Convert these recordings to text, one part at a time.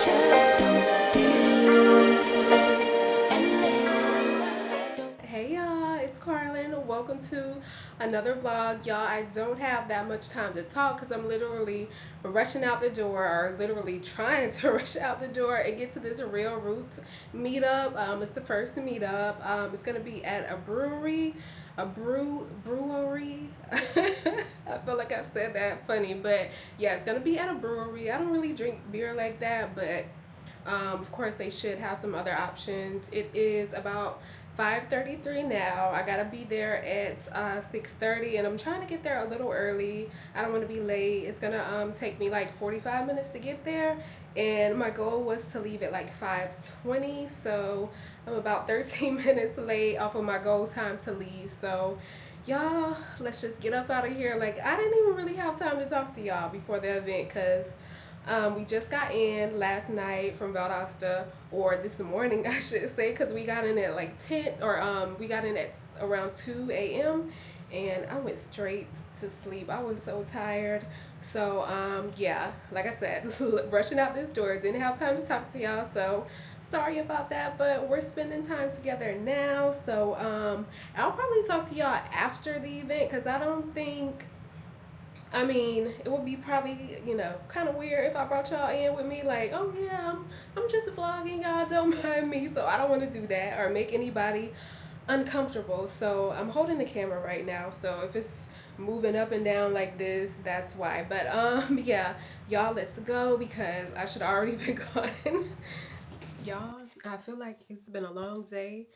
Hey y'all, it's Carlin. Welcome to another vlog. Y'all, I don't have that much time to talk because I'm literally rushing out the door, or literally trying to rush out the door and get to this Real Roots meetup. It's the first meetup. It's gonna be at a brewery, brewery. I feel like I said that funny, but yeah, it's gonna be at a brewery. I don't really drink beer like that, but of course, they should have some other options. It is about 5:33 now. I gotta be there at 6:30, and I'm trying to get there a little early. I don't want to be late. It's gonna take me like 45 minutes to get there, and my goal was to leave at like 5:20. So I'm about 13 minutes late off of my goal time to leave. So y'all, let's just get up out of here. Like, I didn't even really have time to talk to y'all before the event because we just got in last night from Valdosta, or this morning I should say, because we got in at like 10, or we got in at around 2 a.m. and I went straight to sleep. I was so tired. So yeah, like I said, rushing out this door, didn't have time to talk to y'all, so sorry about that, but we're spending time together now. So I'll probably talk to y'all after the event, because I mean, it would be probably, kind of weird if I brought y'all in with me, like, oh yeah, I'm just vlogging, y'all, don't mind me. So I don't want to do that or make anybody uncomfortable. So I'm holding the camera right now. So if it's moving up and down like this, that's why. But yeah, y'all, let's go because I should already be gone. Y'all, I feel like it's been a long day.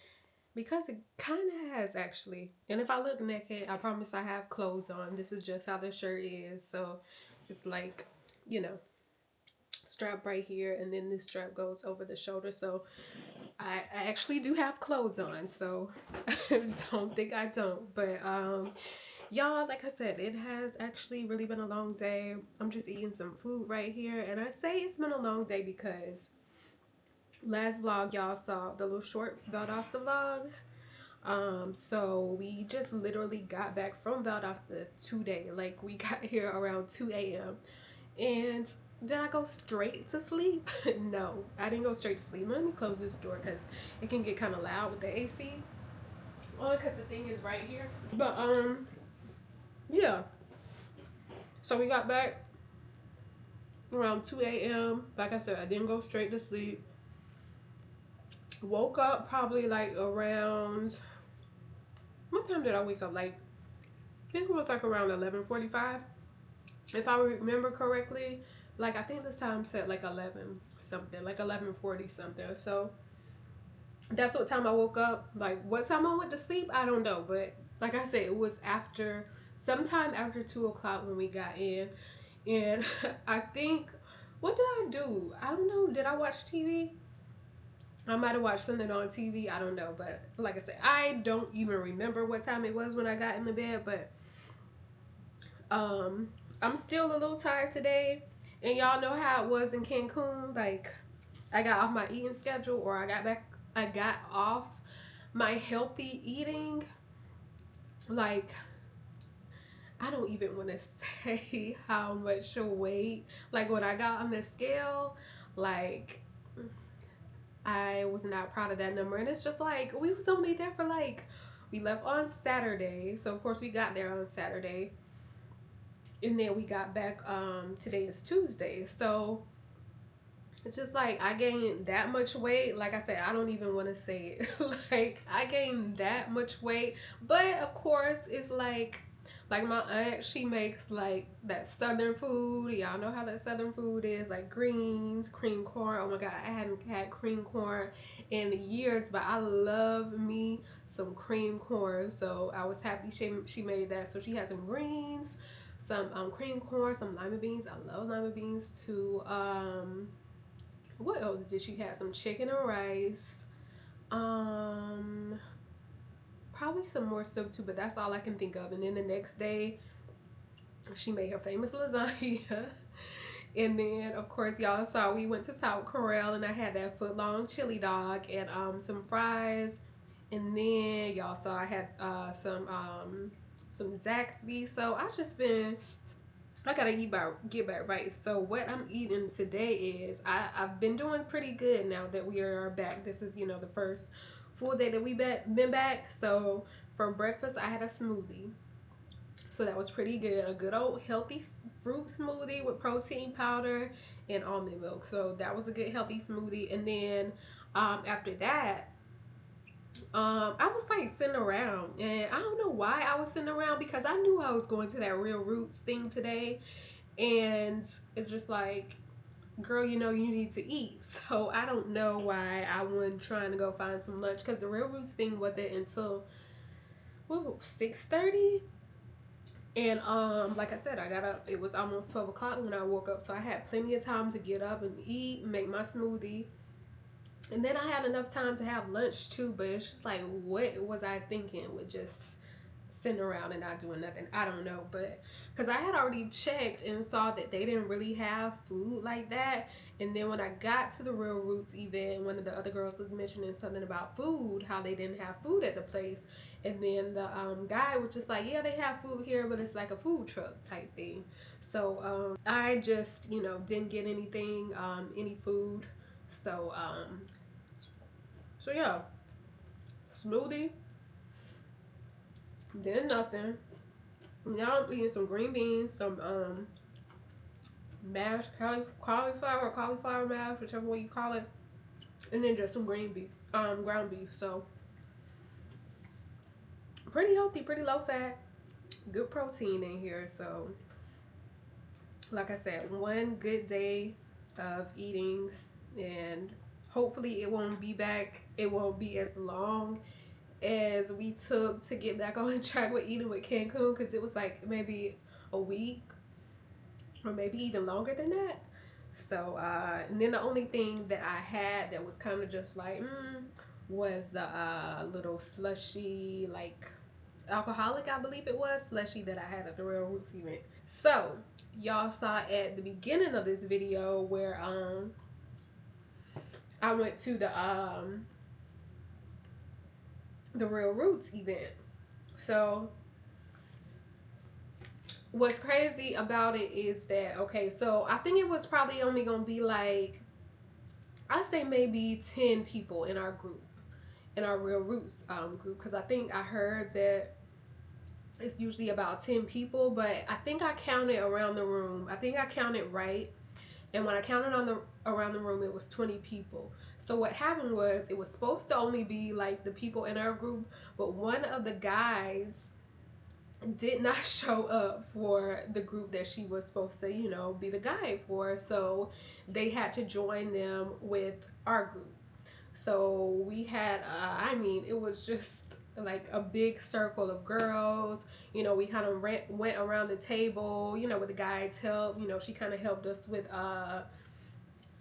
Because it kind of has, actually. And if I look naked, I promise I have clothes on. This is just how the shirt is. So it's like, you know, strap right here, and then this strap goes over the shoulder. So I actually do have clothes on. So don't think I don't. But y'all, like I said, it has actually really been a long day. I'm just eating some food right here. And I say it's been a long day because last vlog y'all saw the little short Valdosta vlog. So we just literally got back from Valdosta today. Like, we got here around 2 a.m. And did I go straight to sleep? No, I didn't go straight to sleep. Let me close this door because it can get kind of loud with the AC on, because the thing is right here. But yeah. So we got back around 2 a.m. Like I said, I didn't go straight to sleep. Woke up probably like around, what time did I wake up? Like, I think it was like around 11:45, if I remember correctly. Like, I think this time said like 11 something, like 11:40 something. So that's what time I woke up. Like, what time I went to sleep, I don't know. But like I said, it was after, sometime after 2 o'clock when we got in. And I think, what did I do? I don't know. Did I watch TV? I might have watched something on TV. I don't know. But like I said, I don't even remember what time it was when I got in the bed. But I'm still a little tired today. And y'all know how it was in Cancun. Like, I got off my eating schedule, or I got off my healthy eating. Like, I don't even want to say how much weight. Like, when I got on the scale, like, I was not proud of that number. And it's just like, we was only there for like, we left on Saturday. So of course we got there on Saturday. And then we got back, today is Tuesday. So it's just like, I gained that much weight. Like I said, I don't even want to say it. Like, I gained that much weight. But of course, it's like my aunt, she makes like that southern food. Y'all know how that southern food is, like greens, cream corn. Oh my god, I hadn't had cream corn in years, but I love me some cream corn. So I was happy she made that. So she had some greens, some cream corn, some lima beans. I love lima beans too. What else did she have? Some chicken and rice. Um, Probably some more stuff too, but that's all I can think of. And then the next day, she made her famous lasagna. And then, of course, y'all saw we went to South Corral, and I had that foot-long chili dog and some fries. And then y'all saw I had some Zaxby. So I gotta get back right. So what I'm eating today is I've been doing pretty good now that we are back. This is, you know, the first full day that been back. So for breakfast I had a smoothie. So that was pretty good. A good old healthy fruit smoothie with protein powder and almond milk. So that was a good healthy smoothie. And then after that, I was like sitting around, and I don't know why I was sitting around because I knew I was going to that Real Roots thing today, and it's just like, girl, you know you need to eat. So I don't know why I wasn't trying to go find some lunch because the Real Roots thing wasn't until what 6:30. And like I said, I got up. It was almost 12 o'clock when I woke up, so I had plenty of time to get up and eat, and make my smoothie, and then I had enough time to have lunch too. But it's just like, what was I thinking with just sitting around and not doing nothing? I don't know, but because I had already checked and saw that they didn't really have food like that. And then when I got to the Real Roots event, one of the other girls was mentioning something about food, how they didn't have food at the place. And then the guy was just like, yeah, they have food here, but it's like a food truck type thing. So I just, you know, didn't get anything, any food. So so yeah, smoothie, then nothing. Now I'm eating some green beans, some mashed cauliflower or cauliflower mash, whichever way you call it, and then just some green beef, ground beef. So pretty healthy, pretty low fat, good protein in here. So like I said, one good day of eating, and hopefully it won't be back. It won't be as long as we took to get back on track with eating with Cancun, because it was like maybe a week or maybe even longer than that. So and then the only thing that I had that was kind of just like was the little slushy, like alcoholic, I believe it was, slushy that I had at the Real Roots event. So y'all saw at the beginning of this video where I went to the Real Roots event. So what's crazy about it is that, okay, so I think it was probably only gonna be like, I say maybe 10 people in our group, in our Real Roots group, because I think I heard that it's usually about 10 people, but I think I counted around the room. I think I counted right. And when I counted on the around the room, it was 20 people. So what happened was, it was supposed to only be like the people in our group, but one of the guides did not show up for the group that she was supposed to, you know, be the guide for. So they had to join them with our group. So we had, I mean, it was just like a big circle of girls. You know, we kind of went around the table, you know, with the guide's help. You know, she kind of helped us with,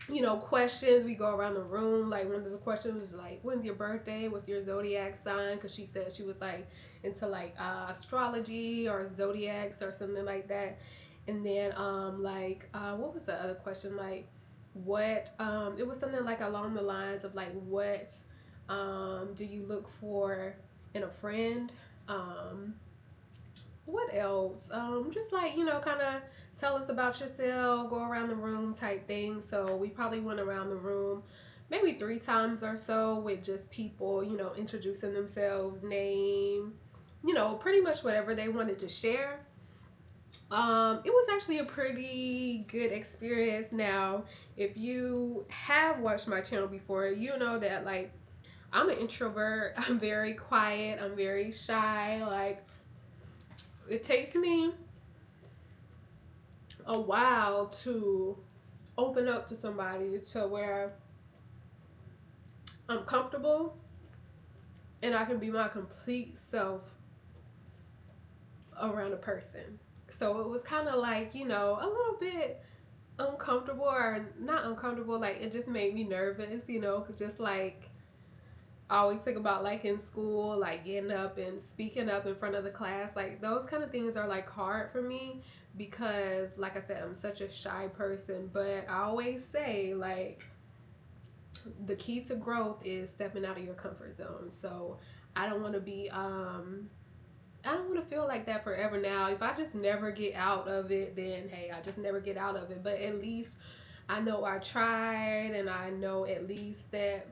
you know, questions. We go around the room. Like, one of the questions was like, when's your birthday? What's your zodiac sign? Because she said she was like into like astrology or zodiacs or something like that. And then like what was the other question? Like, what it was something like along the lines of like, what do you look for in a friend? What else? Just like, you know, kind of tell us about yourself, go around the room type thing. So we probably went around the room maybe 3 times or so with just people, you know, introducing themselves, name, you know, pretty much whatever they wanted to share. It was actually a pretty good experience. Now, if you have watched my channel before, you know that like I'm an introvert. I'm very quiet. I'm very shy. Like, it takes me a while to open up to somebody to where I'm comfortable and I can be my complete self around a person. So it was kind of like, you know, a little bit uncomfortable, or not uncomfortable, like it just made me nervous, you know, just like I always think about like in school, like getting up and speaking up in front of the class. Like, those kind of things are like hard for me because, like I said, I'm such a shy person. But I always say, like, the key to growth is stepping out of your comfort zone. So I don't want to be I don't want to feel like that forever now. If I just never get out of it, then hey, I just never get out of it. But at least I know I tried, and I know at least that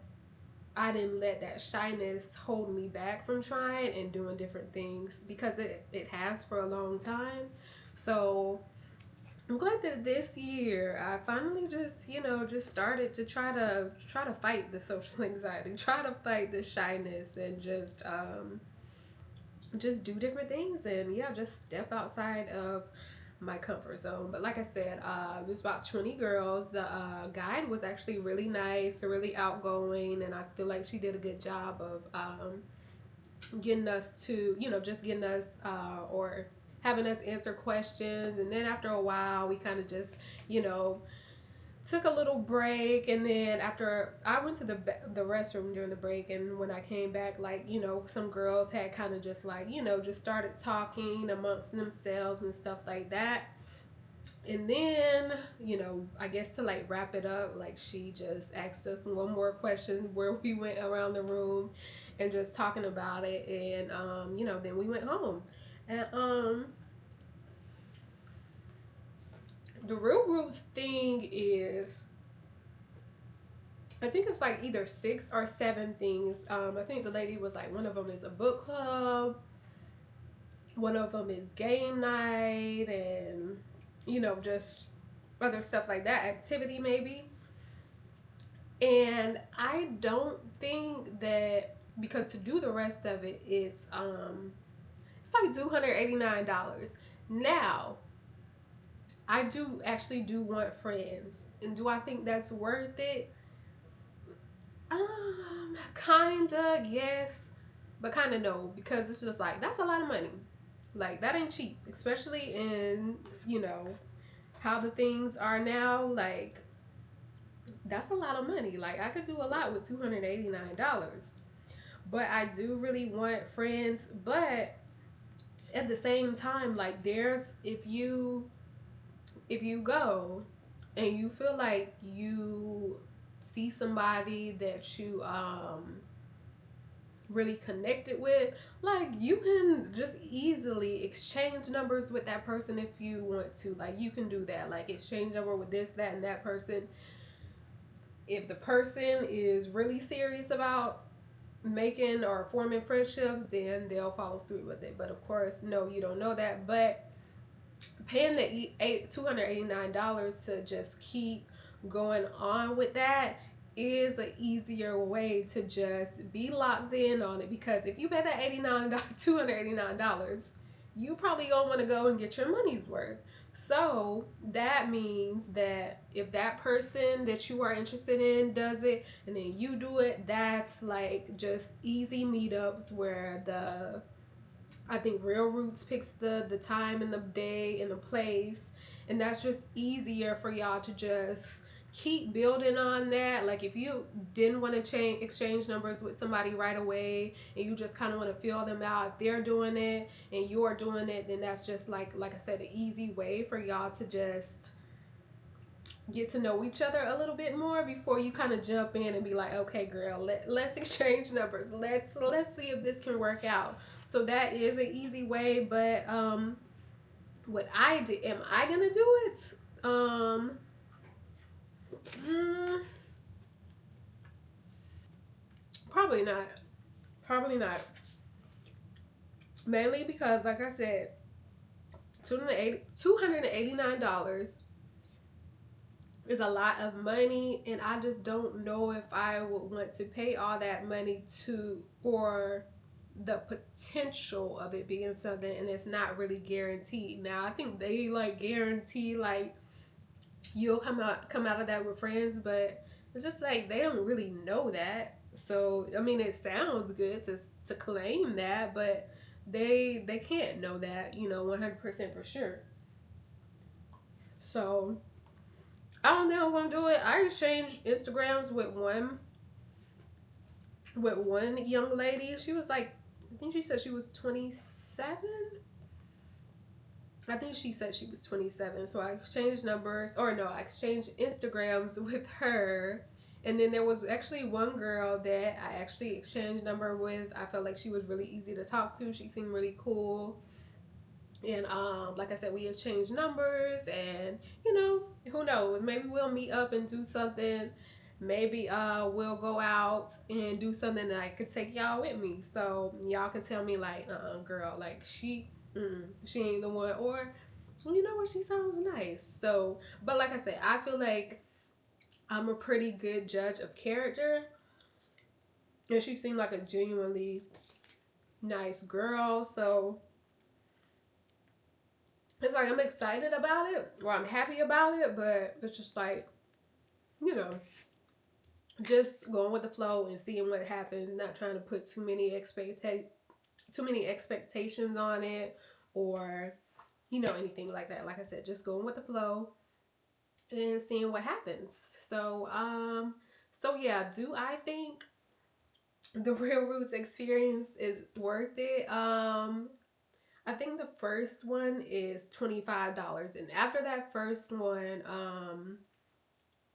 I didn't let that shyness hold me back from trying and doing different things, because it has for a long time. So I'm glad that this year I finally just, just started to try to fight the social anxiety, try to fight the shyness, and just do different things, and yeah, just step outside of my comfort zone. But like I said, it was about 20 girls. The guide was actually really nice, really outgoing, and I feel like she did a good job of getting us to, just getting us or having us answer questions. And then after a while, we kind of just, you know, took a little break. And then after I went to the restroom during the break, and when I came back, like, some girls had kind of just like, just started talking amongst themselves and stuff like that. And then, I guess to like wrap it up, like she just asked us one more question where we went around the room and just talking about it. And then we went home. And the real roots thing is, I think it's like either 6 or 7 things. I think the lady was like, one of them is a book club, one of them is game night, and just other stuff like that, activity maybe. And I don't think that, because to do the rest of it, it's like $289. Now, I do actually do want friends, and do I think that's worth it? Kinda, yes, but kinda no, because it's just like, that's a lot of money. Like, that ain't cheap, especially in, how the things are now. Like, that's a lot of money. Like, I could do a lot with $289. But I do really want friends. But at the same time, like, if you go and you feel like you see somebody that you really connected with, like, you can just easily exchange numbers with that person if you want to. Like, you can do that, like exchange number with this, that, and that person. If the person is really serious about making or forming friendships, then they'll follow through with it. But of course, no, you don't know that. But paying the $289 to just keep going on with that is an easier way to just be locked in on it. Because if you pay that $289, you probably gonna want to go and get your money's worth. So that means that if that person that you are interested in does it, and then you do it, that's like just easy meetups where the I think Real Roots picks the time and the day and the place, and that's just easier for y'all to just keep building on that. Like, if you didn't want to exchange numbers with somebody right away, and you just kind of want to feel them out, if they're doing it and you're doing it, then that's just like I said, an easy way for y'all to just get to know each other a little bit more before you kind of jump in and be like, okay, girl, let's exchange numbers, let's see if this can work out. So that is an easy way. But what I did, am I gonna do it? Mm, Probably not. Probably not. Mainly because, like I said, $289 is a lot of money, and I just don't know if I would want to pay all that money to, or the potential of it being something and it's not really guaranteed. Now, I think they like guarantee like you'll come out of that with friends, but it's just like they don't really know that. So I mean, it sounds good to claim that, but they can't know that, 100% for sure. So I don't think I'm gonna do it. I exchanged Instagrams with one young lady. She was like, I think she said she was 27. I think she said she was 27. So I exchanged numbers, or no, I exchanged Instagrams with her. And then there was actually one girl that I actually exchanged number with. I felt like she was really easy to talk to. She seemed really cool. And like I said, we exchanged numbers, and who knows? Maybe we'll meet up and do something. Maybe we'll go out and do something that I could take y'all with me, so y'all can tell me like, girl, like she ain't the one, or you know what, she sounds nice. So, but like I said, I feel like I'm a pretty good judge of character, and she seemed like a genuinely nice girl. So it's like I'm excited about it, or I'm happy about it, but it's just like, you know, just going with the flow and seeing what happens, not trying to put too many expectations on it, or anything like that. Like I said, just going with the flow and seeing what happens. So yeah, do I think the Real Roots experience is worth it? I think the first one is $25, and after that first one,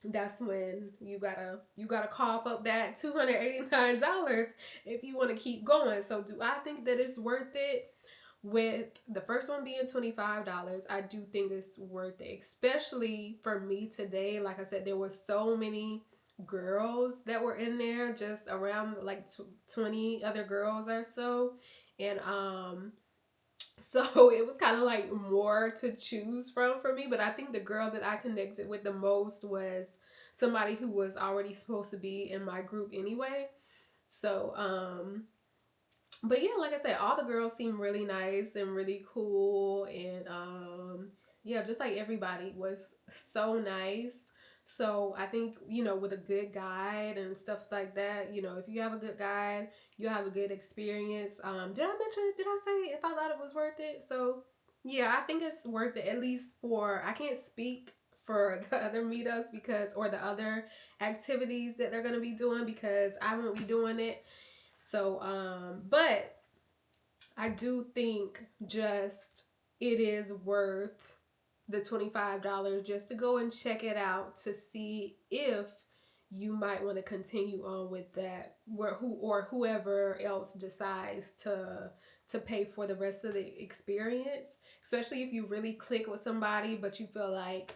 that's when you gotta cough up that $289 if you want to keep going. So, do I think that it's worth it? With the first one being $25, I do think it's worth it, especially for me today. Like I said, there were so many girls that were in there, just around like 20 other girls or so, and so it was kind of like more to choose from for me. But I think the girl that I connected with the most was somebody who was already supposed to be in my group anyway. So but yeah, like I said, all the girls seem really nice and really cool, and yeah, just like everybody was so nice. So I think, with a good guide and stuff like that, if you have a good guide, you have a good experience. Did I say if I thought it was worth it? So yeah, I think it's worth it, at least for, I can't speak for the other meetups, because, or the other activities that they're going to be doing, because I won't be doing it. So, but I do think just it is worth the $25 just to go and check it out, to see if you might want to continue on with that, or whoever else decides to pay for the rest of the experience, especially if you really click with somebody, but you feel like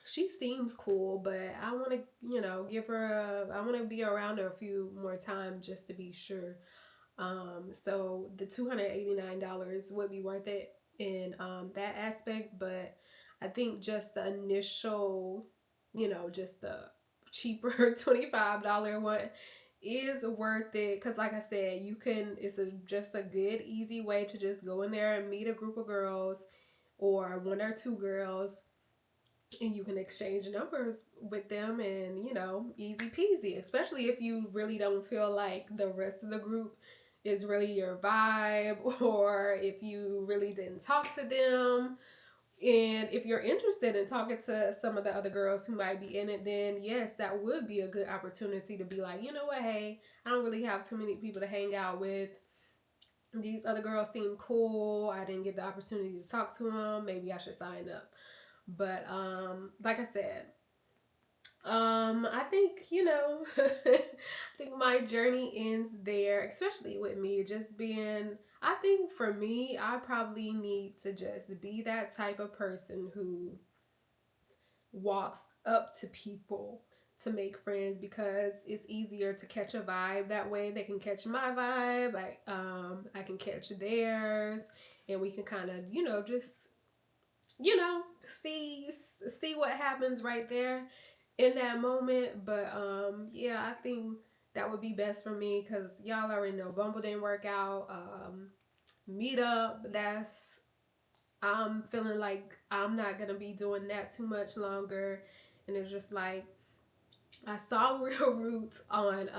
she seems cool, but I want to, give her I want to be around her a few more times just to be sure. So the $289 would be worth it in that aspect, but I think just the initial, just the cheaper $25 one is worth it, because like I said, you can, it's just a good easy way to just go in there and meet a group of girls, or one or two girls, and you can exchange numbers with them, and easy peasy, especially if you really don't feel like the rest of the group is really your vibe, or if you really didn't talk to them, and if you're interested in talking to some of the other girls who might be in it, then yes, that would be a good opportunity to be like, you know what, hey, I don't really have too many people to hang out with. These other girls seem cool. I didn't get the opportunity to talk to them. Maybe I should sign up. But like I said, I think, I think my journey ends there, especially with me just being, I think for me, I probably need to just be that type of person who walks up to people to make friends, because it's easier to catch a vibe that way. They can catch my vibe, I can catch theirs, and we can kind of, just, you know, see see what happens right there in that moment. But yeah, I think that would be best for me, because y'all already know Bumble didn't work out. Meetup, that's, I'm feeling like I'm not gonna be doing that too much longer. And it's just like, I saw Real Roots on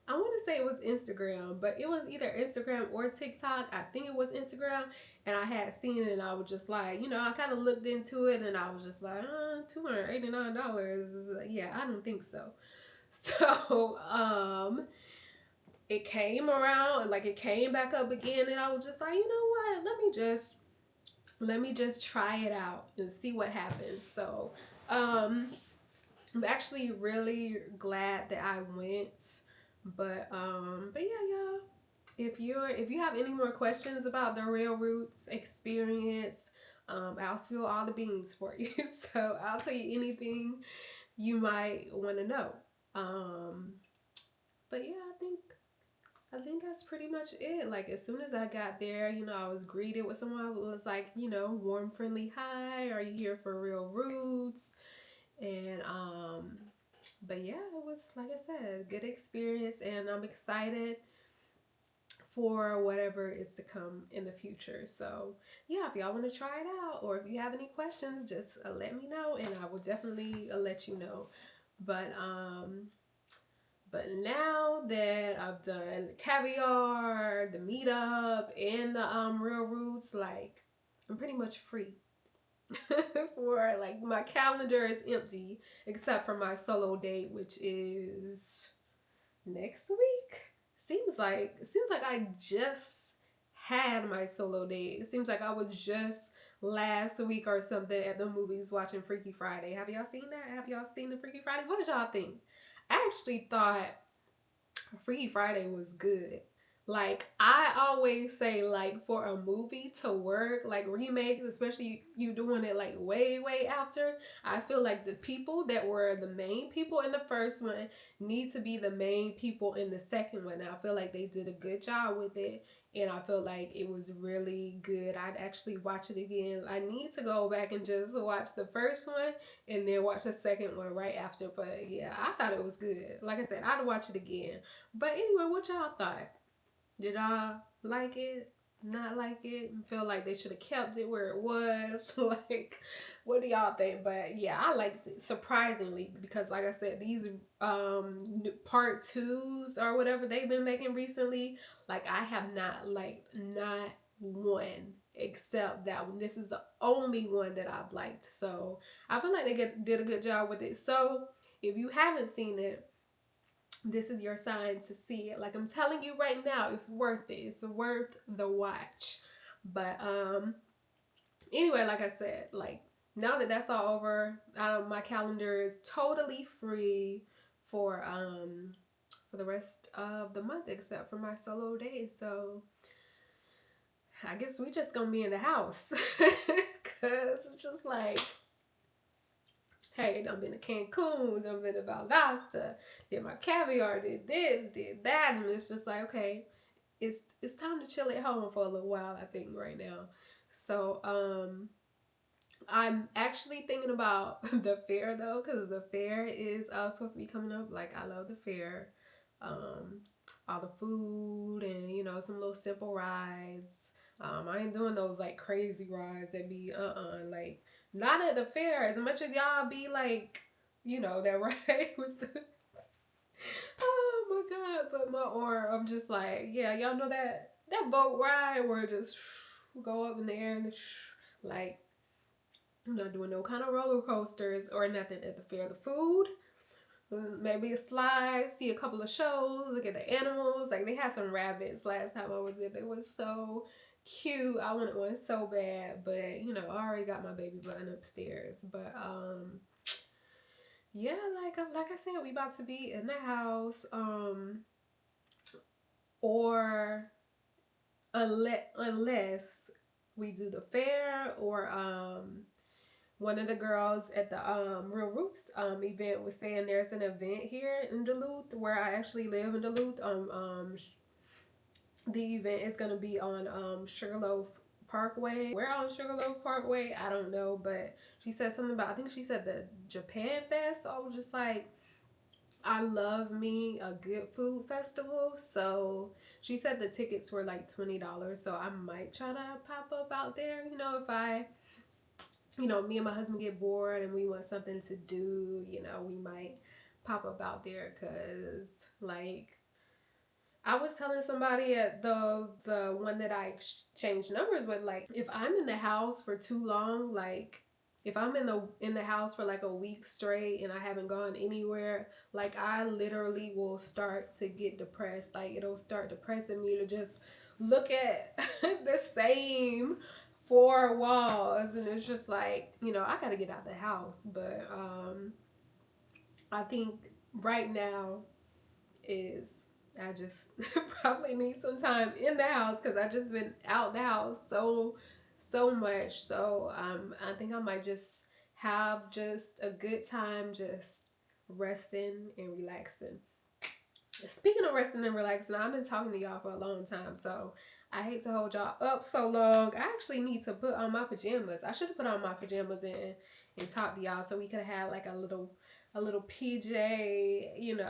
I want to say it was Instagram, but it was either Instagram or TikTok. I think it was Instagram, and I had seen it, and I was just like, I kind of looked into it, and I was just like, $289. Yeah, I don't think so. So it came around, like it came back up again, and I was just like, you know what? Let me just try it out and see what happens. So I'm actually really glad that I went. But yeah, y'all. If you have any more questions about the Real Roots experience, I'll spill all the beans for you. So I'll tell you anything you might want to know. Um, but yeah, I think that's pretty much it. Like as soon as I got there, I was greeted with someone who was like, warm, friendly, hi, are you here for Real Roots? And but yeah, it was like I said, good experience, and I'm excited for whatever is to come in the future. So yeah, if y'all want to try it out, or if you have any questions, just let me know, and I will definitely let you know. But um, but now that I've done Caviar, the Meetup, and the Real Roots, like I'm pretty much free. For like my calendar is empty except for my solo date, which is next week. Seems like I just had my solo date. It seems like I was just last week or something at the movies watching Freaky Friday. Have y'all seen that? Have y'all seen the Freaky Friday? What did y'all think? I actually thought Freaky Friday was good. Like I always say, like for a movie to work, like remakes, especially you doing it like way, way after, I feel like the people that were the main people in the first one need to be the main people in the second one. I feel like they did a good job with it, and I feel like it was really good. I'd actually watch it again. I need to go back and just watch the first one and then watch the second one right after. But yeah, I thought it was good. Like I said, I'd watch it again. But anyway, what y'all thought? Did y'all like it? Not like it? Feel like they should have kept it where it was? Like, what do y'all think? But yeah, I liked it surprisingly because, like I said, these part twos or whatever they've been making recently, like I have not liked not one except that one. This is the only one that I've liked. So I feel like did a good job with it. So if you haven't seen it, this is your sign to see it. Like I'm telling you right now, it's worth it. It's worth the watch. But anyway, like I said, like now that that's all over, my calendar is totally free for the rest of the month except for my solo day. So I guess we just gonna be in the house because it's just like, hey, done been to Cancun, done been to Valdosta, did my caviar, did this, did that, and it's just like, okay, it's time to chill at home for a little while, I think, right now. So I'm actually thinking about the fair though, because the fair is supposed to be coming up. Like I love the fair, um, all the food and some little simple rides. I ain't doing those like crazy rides that be like not at the fair. As much as y'all be like that ride with the oh my god, but my arm, I'm just like, yeah, y'all know that boat ride where it just go up in the air and like I'm not doing no kind of roller coasters or nothing at the fair. The food, maybe a slide, see a couple of shows, look at the animals. Like they had some rabbits last time I was there. They were so cute. I wanted one so bad, but I already got my baby button upstairs. But yeah, like I said, we about to be in the house. Or unless we do the fair or one of the girls at the Real Roots event was saying there's an event here in Duluth where I actually live in Duluth. The event is gonna be on Sugarloaf Parkway. Where on Sugarloaf Parkway? I don't know, but she said something about, I think she said the Japan Fest. So I was just like, I love me a good food festival. So she said the tickets were like $20. So I might try to pop up out there, if me and my husband get bored and we want something to do, we might pop up out there because like I was telling somebody at the one that I exchanged numbers with, like if I'm in the house for too long, like if I'm in the house for like a week straight and I haven't gone anywhere, like I literally will start to get depressed. Like it'll start depressing me to just look at the same four walls, and it's just like I gotta get out the house. But I think right now is I just probably need some time in the house because I just been out the house so much. So I think I might just have just a good time just resting and relaxing. Speaking of resting and relaxing, I've been talking to y'all for a long time, so I hate to hold y'all up so long. I actually need to put on my pajamas. I should have put on my pajamas and talked to y'all so we could have had like a little PJ,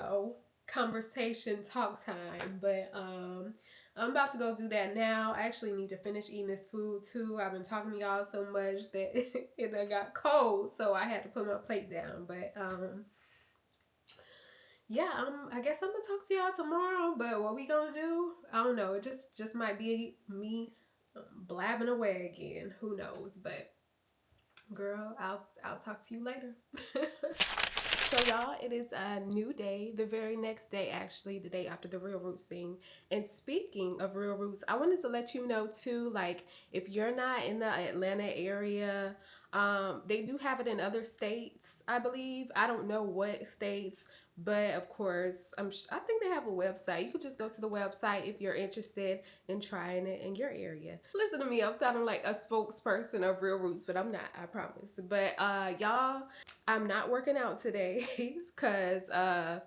conversation talk time. But I'm about to go do that now. I actually need to finish eating this food too. I've been talking to y'all so much that it done got cold, so I had to put my plate down. But yeah, I guess I'm gonna talk to y'all tomorrow. But what we gonna do? I don't know. It just might be me blabbing away again. Who knows? But girl, I'll talk to you later. So y'all, it is a new day. The very next day, actually, the day after the Real Roots thing. And speaking of Real Roots, I wanted to let you know too, like if you're not in the Atlanta area, they do have it in other states, I believe. I don't know what states, but of course, I think they have a website. You could just go to the website if you're interested in trying it in your area. Listen to me, I'm sounding like a spokesperson of Real Roots, but I'm not, I promise. But y'all, I'm not working out today because I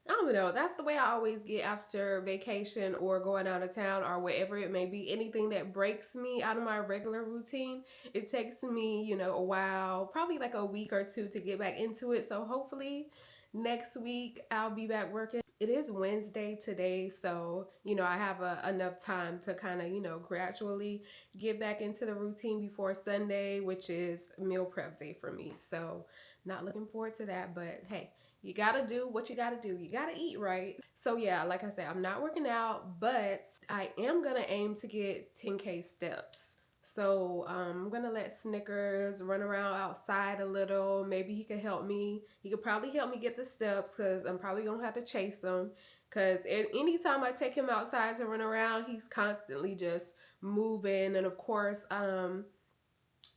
don't know. That's the way I always get after vacation or going out of town or whatever it may be. Anything that breaks me out of my regular routine, it takes me, a while, probably like a week or two to get back into it. So hopefully next week I'll be back working. It is Wednesday today, so I have enough time to kind of gradually get back into the routine before Sunday, which is meal prep day for me. So not looking forward to that, but hey, you gotta do what you gotta do. You gotta eat right. So yeah, like I said, I'm not working out, but I am gonna aim to get 10K steps. So I'm gonna let Snickers run around outside a little. Maybe he could help me. He could probably help me get the steps because I'm probably gonna have to chase him. Because anytime I take him outside to run around, he's constantly just moving. And of course,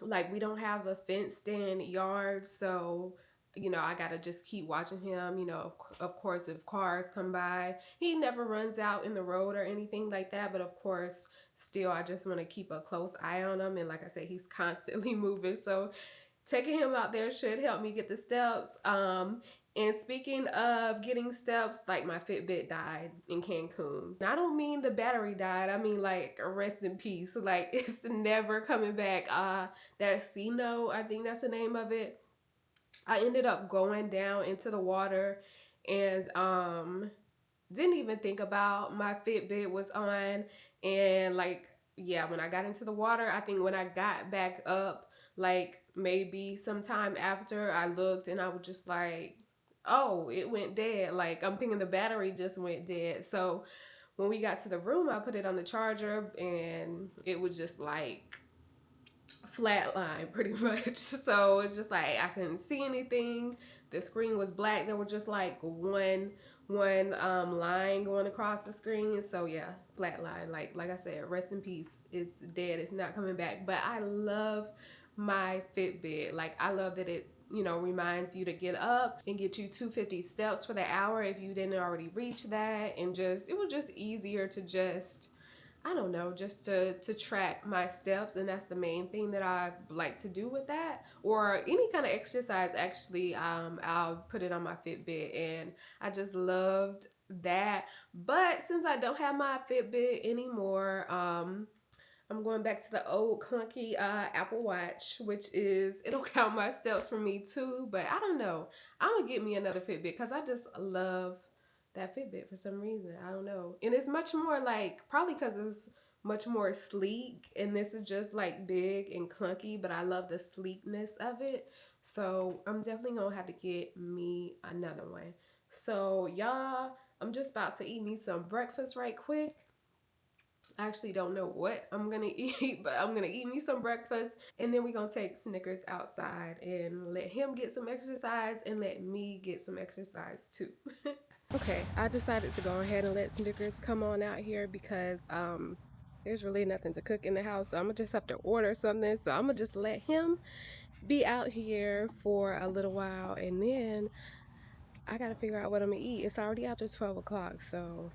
like we don't have a fenced in yard, so I gotta just keep watching him. Of course, if cars come by, he never runs out in the road or anything like that, but of course still I just want to keep a close eye on him. And like I said, he's constantly moving, so taking him out there should help me get the steps. And speaking of getting steps, like my Fitbit died in Cancun. I don't mean the battery died. I mean like rest in peace. Like it's never coming back. That C note, I think that's the name of it. I ended up going down into the water and didn't even think about my Fitbit was on. And like, yeah, when I got into the water, I think when I got back up, like maybe sometime after, I looked and I was just like, oh, it went dead. Like I'm thinking the battery just went dead. So when we got to the room, I put it on the charger and it was just like flatline pretty much. So it's just like I couldn't see anything. The screen was black. There was just like one line going across the screen. So yeah, flatline. Like I said, rest in peace. It's dead. It's not coming back. But I love my Fitbit. Like I love that it reminds you to get up and get you 250 steps for the hour if you didn't already reach that. And just it was just easier to just I don't know, just to track my steps, and that's the main thing that I like to do with that. Or any kind of exercise, actually, I'll put it on my Fitbit, and I just loved that. But since I don't have my Fitbit anymore, I'm going back to the old clunky Apple Watch, which it'll count my steps for me too. But I don't know. I'm gonna get me another Fitbit because I just love that Fitbit for some reason. I don't know. And it's much more like, probably because it's much more sleek and this is just like big and clunky, but I love the sleekness of it. So I'm definitely gonna have to get me another one. So y'all, I'm just about to eat me some breakfast right quick. I actually don't know what I'm gonna eat, but I'm gonna eat me some breakfast and then we're gonna take Snickers outside and let him get some exercise and let me get some exercise too. Okay, I decided to go ahead and let Snickers come on out here because there's really nothing to cook in the house, so I'm gonna just have to order something. So I'm gonna just let him be out here for a little while, and then I gotta figure out what I'm gonna eat. It's already after 12 o'clock, so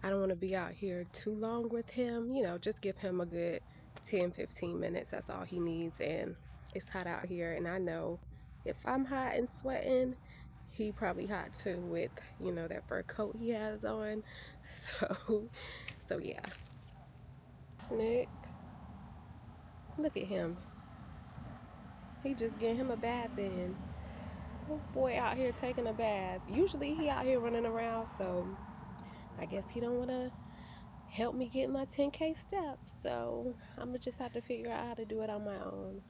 I don't want to be out here too long with him. Just give him a good 10, 15 minutes. That's all he needs. And it's hot out here, and I know if I'm hot and sweating, he probably hot too with, that fur coat he has on. So yeah. Snick, look at him. He just getting him a bath in. Oh boy out here taking a bath. Usually he out here running around, so I guess he don't want to help me get my 10K steps. So I'm gonna just have to figure out how to do it on my own.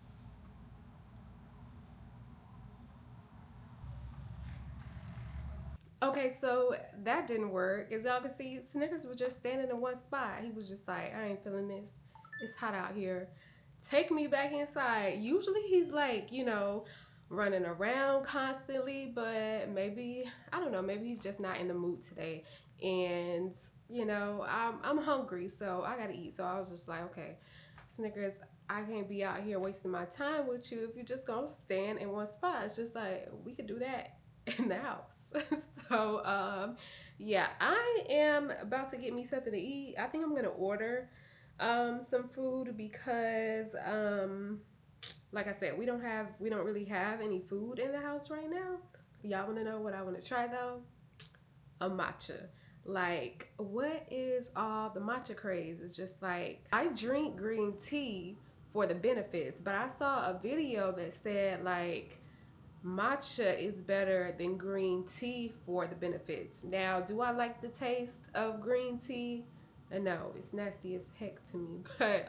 Okay, so that didn't work. As y'all can see, Snickers was just standing in one spot. He was just like, I ain't feeling this. It's hot out here. Take me back inside. Usually he's like, running around constantly, but maybe, I don't know, maybe he's just not in the mood today. And, I'm hungry, so I gotta eat. So I was just like, okay, Snickers, I can't be out here wasting my time with you if you're just gonna stand in one spot. It's just like, we could do that in the house. So yeah, I am about to get me something to eat. I think I'm gonna order some food because like I said, we don't really have any food in the house right now. Y'all wanna know what I wanna try though? A matcha. Like, what is all the matcha craze? It's just like I drink green tea for the benefits, but I saw a video that said like matcha is better than green tea for the benefits. Now, do I like the taste of green tea? No, it's nasty as heck to me. But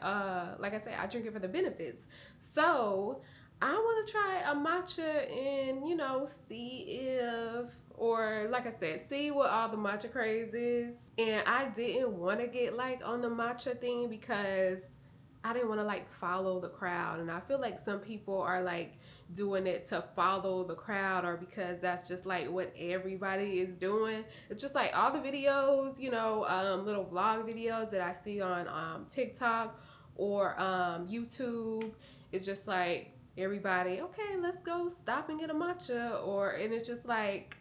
like I said, I drink it for the benefits. So I want to try a matcha and see if, or like I said, see what all the matcha craze is. And I didn't want to get like on the matcha thing because I didn't want to like follow the crowd. And I feel like some people are like doing it to follow the crowd or because that's just like what everybody is doing. It's just like all the videos, little vlog videos that I see on TikTok or YouTube. It's just like everybody, okay, let's go stop and get a matcha. And it's just like,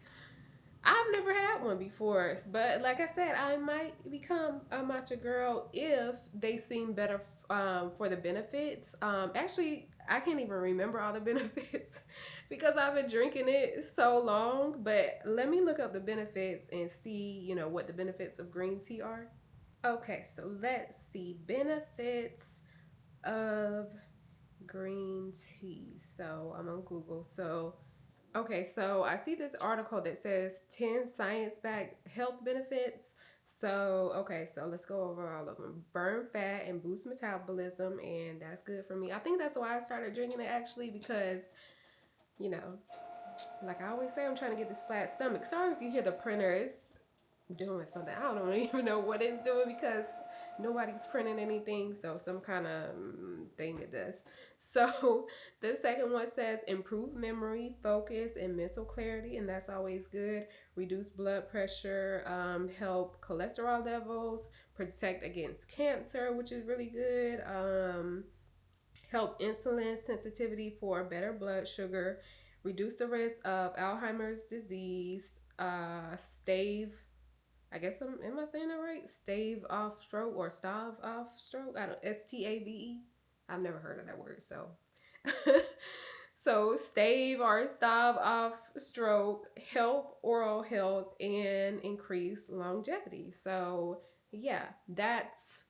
I've never had one before, but like I said, I might become a matcha girl if they seem better for the benefits. Actually, I can't even remember all the benefits because I've been drinking it so long. But let me look up the benefits and see, what the benefits of green tea are. Okay, so let's see benefits of green tea. So I'm on Google. Okay, so I see this article that says 10 science backed health benefits. Okay, so let's go over all of them. Burn fat and boost metabolism, and that's good for me. I think that's why I started drinking it actually because, you know, like I always say, I'm trying to get this flat stomach. Sorry if you hear the printer. It's doing something. I don't even know what it's doing because nobody's printing anything. So some kind of thing it does. So the second one says improve memory, focus, and mental clarity, and that's always good. Reduce blood pressure, help cholesterol levels, protect against cancer, which is really good. Help insulin sensitivity for better blood sugar, reduce the risk of Alzheimer's disease, stave, I guess am I saying that right? Stave off stroke or stave off stroke? I don't STAVE. I've never heard of that word, so so stave or stave off stroke, help oral health and increase longevity. So yeah, that's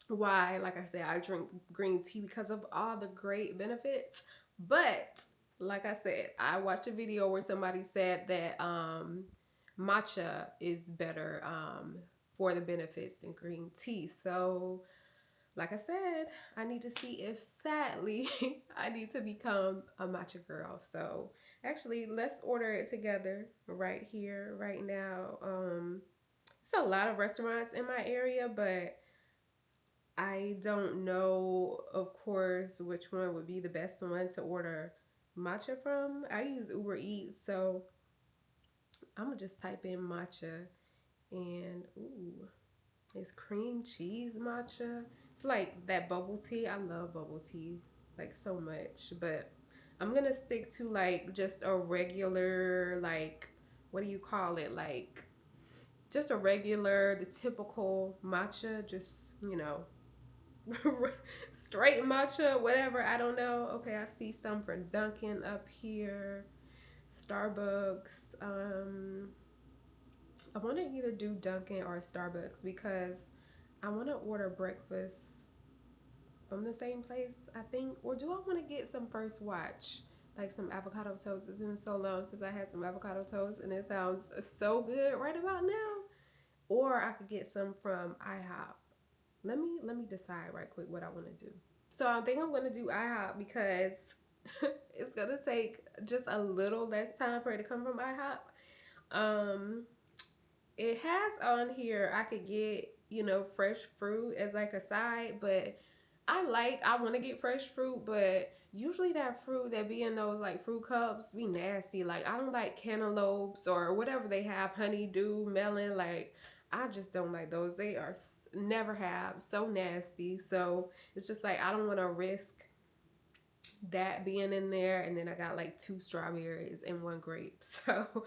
why, like I said, I drink green tea because of all the great benefits. But like I said, I watched a video where somebody said that matcha is better for the benefits than green tea. So, like I said, I need to see if sadly I need to become a matcha girl. So, actually, let's order it together right here, right now. It's a lot of restaurants in my area, but I don't know, of course, which one would be the best one to order matcha from. I use Uber Eats, so I'm gonna just type in matcha and ooh, it's cream cheese matcha. It's like that bubble tea. I love bubble tea like so much, but I'm gonna stick to like just a regular like what do you call it? Like just a regular, the typical matcha, just, straight matcha, whatever. I don't know. Okay, I see some for Dunkin' up here, Starbucks. I want to either do Dunkin' or Starbucks because I want to order breakfast from the same place, I think. Or do I want to get some First Watch? Like some avocado toast. It's been so long since I had some avocado toast and it sounds so good right about now. Or I could get some from IHOP. Let me decide right quick what I want to do. So I think I'm gonna do IHOP because it's gonna take just a little less time for it to come from IHOP. Um, it has on here I could get, fresh fruit as like a side, but I want to get fresh fruit, but usually that fruit that be in those like fruit cups be nasty. Like I don't like cantaloupes or whatever they have, honeydew, melon. Like I just don't like those. They are never have so nasty. So it's just like I don't want to risk that being in there, and then I got like two strawberries and one grape. So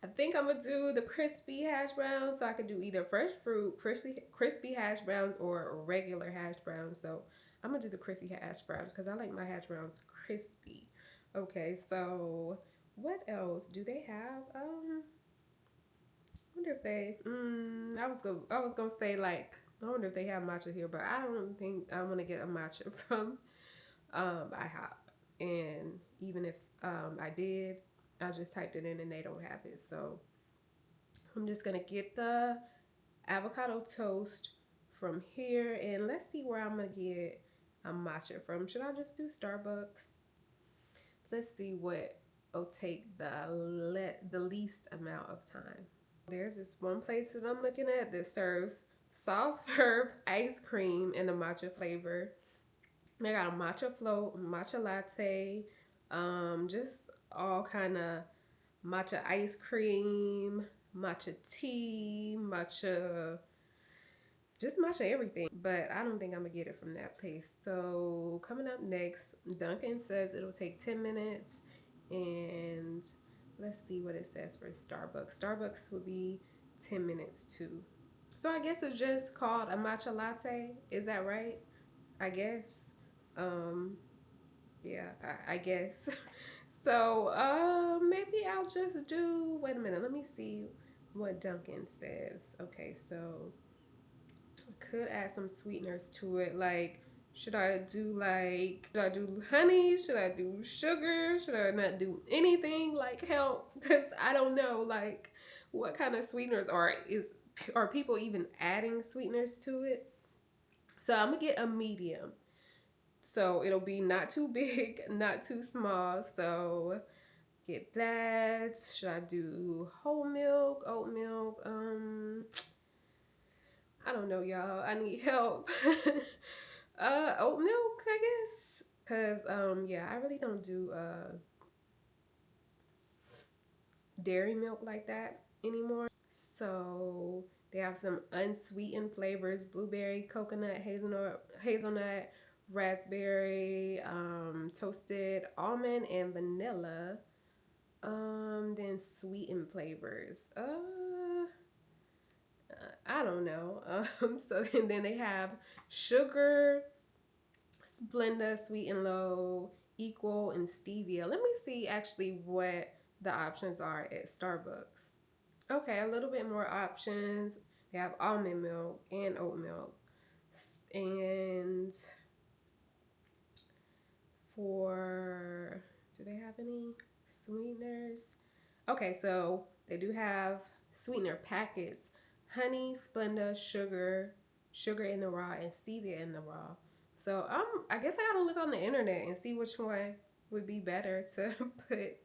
I think I'm gonna do the crispy hash browns. So I could do either fresh fruit, crispy hash browns, or regular hash browns. So I'm gonna do the crispy hash browns because I like my hash browns crispy. Okay, so what else do they have? I wonder if they. I was gonna say like I wonder if they have matcha here, but I don't think I'm gonna get a matcha from IHOP. And even if I did, I just typed it in and they don't have it. So I'm just gonna get the avocado toast from here, and let's see where I'm gonna get a matcha from. Should I just do Starbucks? Let's see what will take the least amount of time. There's this one place that I'm looking at that serves soft serve ice cream in the matcha flavor. They got a matcha float, matcha latte, just all kind of matcha ice cream, matcha tea, matcha, just matcha everything. But I don't think I'm gonna get it from that place. So coming up next, Dunkin' says it'll take 10 minutes, and let's see what it says for Starbucks. Starbucks would be 10 minutes too. So I guess it's just called a matcha latte. Is that right? I guess. Um, yeah, I guess. So, maybe I'll just do. Wait a minute. Let me see what Duncan says. Okay, so I could add some sweeteners to it. Like, should I do honey? Should I do sugar? Should I not do anything? Like, help, because I don't know. Like, what kind of sweeteners are people even adding sweeteners to it? So I'm gonna get a medium. So it'll be not too big, not too small. So get that. Should I do whole milk, oat milk? I don't know, y'all. I need help. Oat milk, I guess. Cause yeah, I really don't do dairy milk like that anymore. So they have some unsweetened flavors: blueberry, coconut, hazelnut, raspberry, toasted almond, and vanilla. Then sweetened flavors. I don't know. So then they have sugar, Splenda, sweet and low, equal, and stevia. Let me see actually what the options are at Starbucks. Okay, a little bit more options. They have almond milk and oat milk. And for, do they have any sweeteners? Okay, so they do have sweetener packets: honey, Splenda, sugar in the raw, and stevia in the raw. So I guess I gotta look on the internet and see which one would be better to put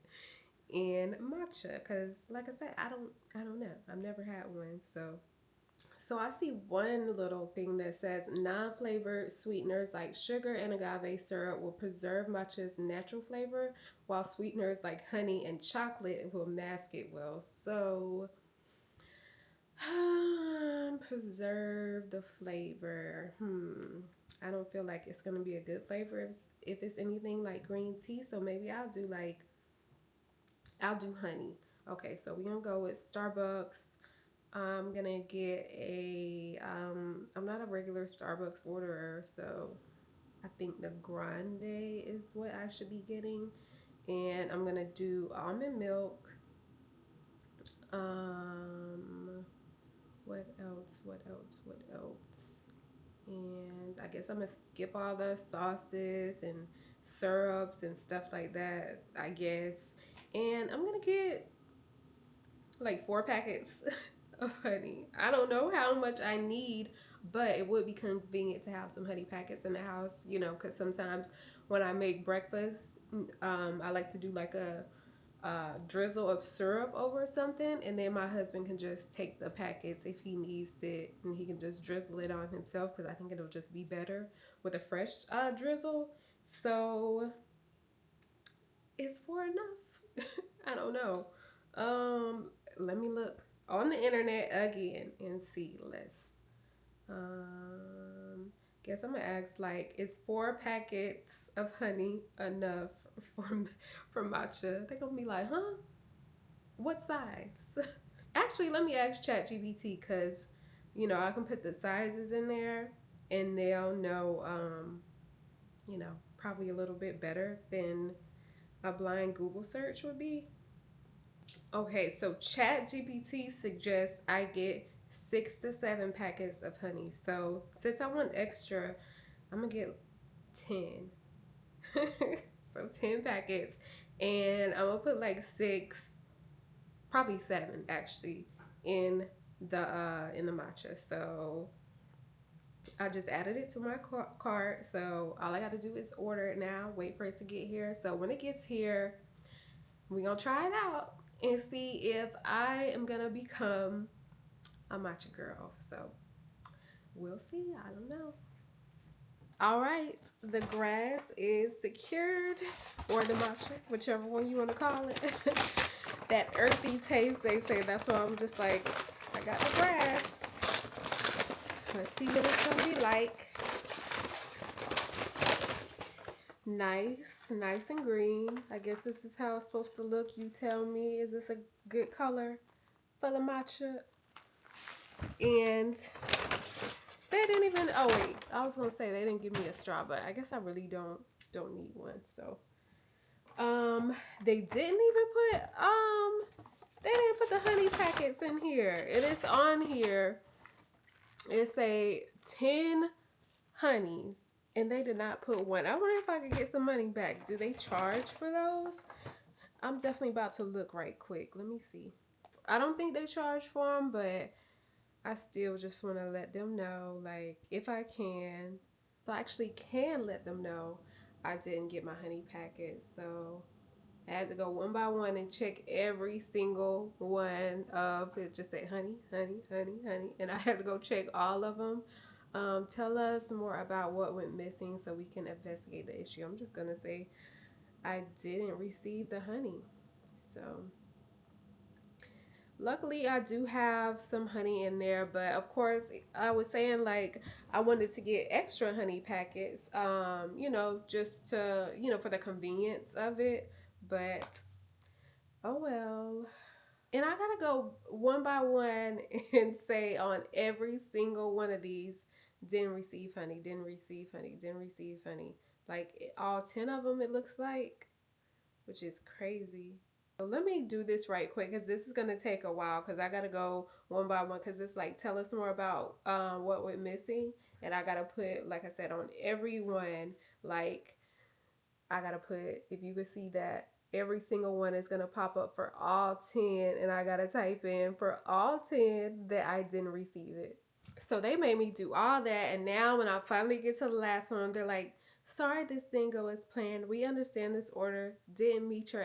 in matcha. Cause like I said, I don't know. I've never had one, so. So I see one little thing that says non-flavored sweeteners like sugar and agave syrup will preserve matcha's natural flavor, while sweeteners like honey and chocolate will mask it well. So preserve the flavor. I don't feel like it's gonna be a good flavor if it's anything like green tea. So maybe I'll do honey. Okay, so we're gonna go with Starbucks. I'm gonna get a I'm not a regular Starbucks orderer, so I think the grande is what I should be getting. And I'm gonna do almond milk. Um, what else? What else? What else? And I guess I'm gonna skip all the sauces and syrups and stuff like that, I guess. And I'm gonna get like 4 packets of honey. I don't know how much I need, but it would be convenient to have some honey packets in the house, because sometimes when I make breakfast, I like to do like a drizzle of syrup over something, and then my husband can just take the packets if he needs it, and he can just drizzle it on himself because I think it'll just be better with a fresh drizzle. So is four enough? I don't know. Let me look on the internet again and see. Let's guess I'm gonna ask like, is 4 packets of honey enough for for matcha? They're gonna be like, huh? What size? Actually, let me ask ChatGPT because I can put the sizes in there and they'll know probably a little bit better than a blind Google search would be. Okay, so ChatGPT suggests I get 6 to 7 packets of honey. So since I want extra, I'm gonna get 10. So 10 packets, and I'm gonna put like 6, probably 7 actually, in the matcha. So I just added it to my cart. So all I got to do is order it now. Wait for it to get here. So when it gets here, we're gonna try it out and see if I am gonna become a matcha girl. So we'll see. I don't know. All right, the grass is secured, or the matcha, whichever one you want to call it. That earthy taste, they say. That's why I'm just like, I got the grass. Let's see what it's gonna be like. Nice and green. I guess this is how it's supposed to look. You tell me, is this a good color for the matcha? And they didn't even, oh wait, I was gonna say they didn't give me a straw, but I guess I really don't need one. So they didn't even put they didn't put the honey packets in here. It is on here. It's a 10 honeys, and they did not put one. I wonder if I could get some money back. Do they charge for those? I'm definitely about to look right quick. Let me see. I don't think they charge for them, but I still just want to let them know, like, if I can. So I actually can let them know I didn't get my honey packet. So I had to go one by one and check every single one of it. Just say honey, honey, honey, honey. And I had to go check all of them. Tell us more about what went missing so we can investigate the issue. I'm just going to say I didn't receive the honey. So luckily I do have some honey in there, but of course I was saying like I wanted to get extra honey packets, just to, for the convenience of it. But oh well. And I gotta go one by one and say on every single one of these, didn't receive honey, didn't receive honey, didn't receive honey. Like all 10 of them, it looks like, which is crazy. So let me do this right quick because this is gonna take a while because I gotta go one by one because it's like, tell us more about what we're missing. And I gotta put, like I said, on every one, like I gotta put, if you can see that, every single one is gonna pop up for all 10, and I gotta type in for all 10 that I didn't receive it. So they made me do all that, and now when I finally get to the last one, they're like, sorry this didn't go as planned. We understand this order didn't meet your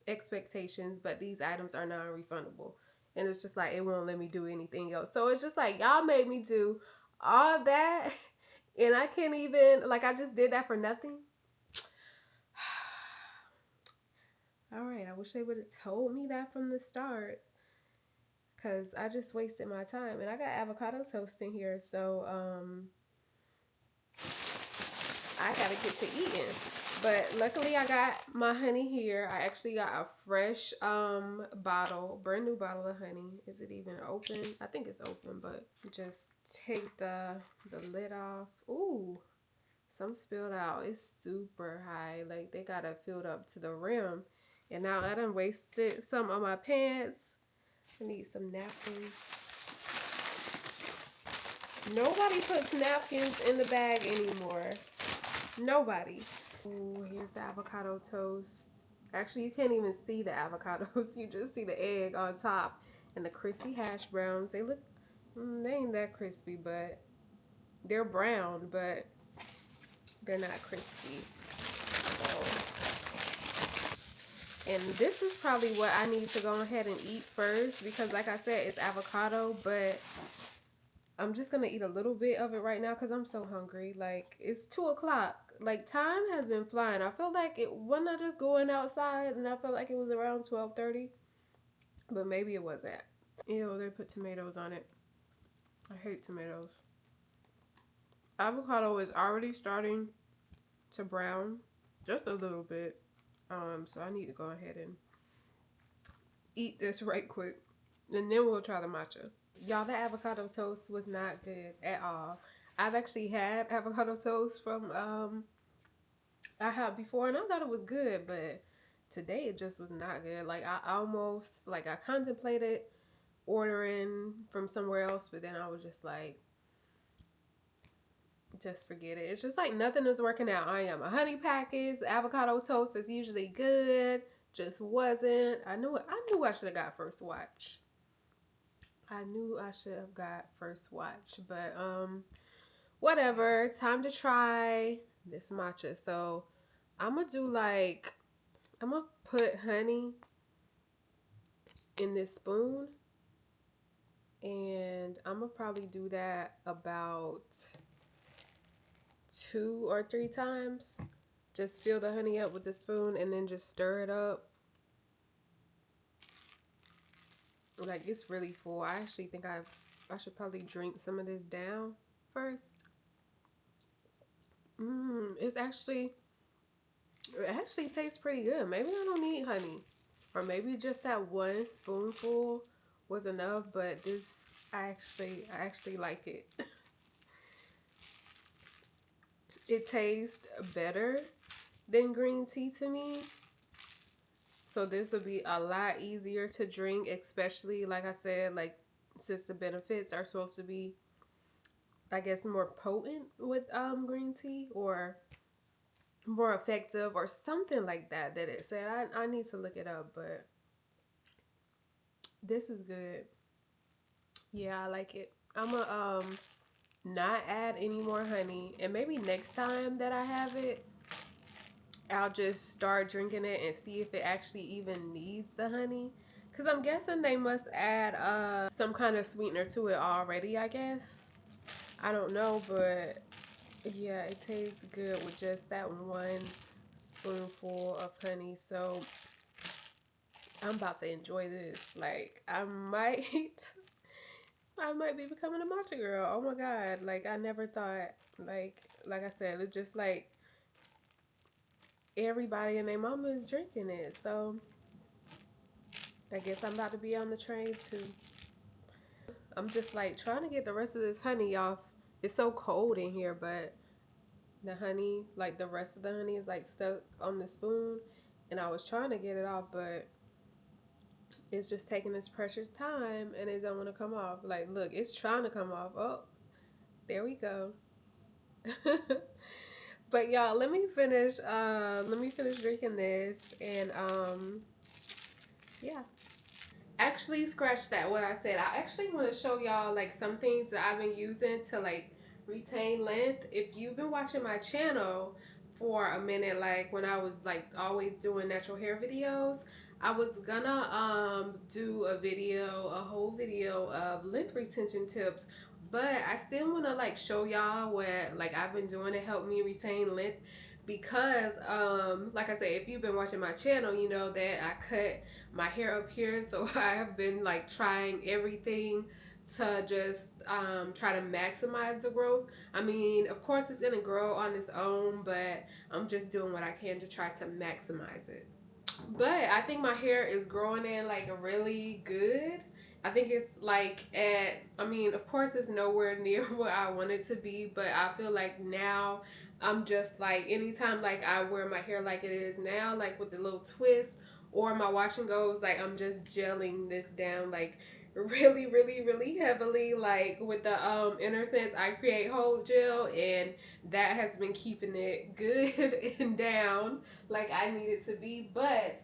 expectations, but these items are non-refundable. And it's just like, it won't let me do anything else. So it's just like, y'all made me do all that, and I can't even, like, I just did that for nothing. All right, I wish they would have told me that from the start because I just wasted my time. And I got avocado toast in here, so I gotta get to eating. But luckily I got my honey here. I actually got a fresh bottle, brand new bottle of honey. Is it even open? I think it's open, but just take the lid off. Ooh, some spilled out. It's super high. Like they got it filled up to the rim. And now I done wasted some on my pants. I need some napkins. Nobody puts napkins in the bag anymore. Nobody. Ooh, here's the avocado toast. Actually, you can't even see the avocados. You just see the egg on top and the crispy hash browns. They look, they ain't that crispy, but they're brown, but they're not crispy. So, and this is probably what I need to go ahead and eat first because, like I said, it's avocado, but I'm just gonna eat a little bit of it right now because I'm so hungry. Like it's 2 o'clock. Like time has been flying. I feel like it wasn't I just going outside and I felt like it was around 12:30, but maybe it was that. Ew, they put tomatoes on it. I hate tomatoes. Avocado is already starting to brown, just a little bit. So I need to go ahead and eat this right quick, and then we'll try the matcha. Y'all, the avocado toast was not good at all. I've actually had avocado toast from I had before and I thought it was good, but today it just was not good. Like I almost like I contemplated ordering from somewhere else, but then I was just like, just forget it. It's just like nothing is working out. I am a honey packets, avocado toast is usually good. Just wasn't. I knew it. I knew I should have got first watch. I knew I should have got first watch, but whatever. Time to try this matcha. So I'm gonna do like I'm gonna put honey in this spoon, and I'm gonna probably do that about 2 or 3 times. Just fill the honey up with the spoon and then just stir it up. Like it's really full. I actually think I should probably drink some of this down first. It actually tastes pretty good. Maybe I don't need honey. Or maybe just that one spoonful was enough, but this I actually like it. It tastes better than green tea to me. So this will be a lot easier to drink, especially like I said, like since the benefits are supposed to be I guess more potent with green tea or more effective or something like that it said. I need to look it up, but this is good. Yeah, I like it. I'm gonna not add any more honey, and maybe next time that I have it, I'll just start drinking it and see if it actually even needs the honey. Cause I'm guessing they must add some kind of sweetener to it already, I guess. I don't know, but yeah, it tastes good with just that one spoonful of honey. So I'm about to enjoy this. Like I might I might be becoming a matcha girl. Oh my god. Like I never thought like I said, it's just like everybody and their mama is drinking it. So I guess I'm about to be on the train too. I'm just like trying to get the rest of this honey off. It's so cold in here, but the honey, like the rest of the honey is like stuck on the spoon. And I was trying to get it off, but it's just taking this precious time and it don't want to come off. Like, look, it's trying to come off. Oh, there we go. But y'all, let me finish drinking this and yeah. Actually, scratch that. What I said, I actually want to show y'all like some things that I've been using to like retain length. If you've been watching my channel for a minute, like when I was like always doing natural hair videos, I was gonna do a whole video of length retention tips, but I still want to like show y'all what like I've been doing to help me retain length because like I said, if you've been watching my channel, you know that I cut my hair up here, so I have been like trying everything to just try to maximize the growth. I mean, of course, it's gonna grow on its own, but I'm just doing what I can to try to maximize it. But I think my hair is growing in like a really good. I think it's like at, I mean, of course, it's nowhere near where I want it to be, but I feel like now I'm just like, anytime like I wear my hair like it is now, like with the little twist or my wash and goes, like I'm just gelling this down like really, really, really heavily, like with the inner sense I create hold gel, and that has been keeping it good and down like I need it to be. But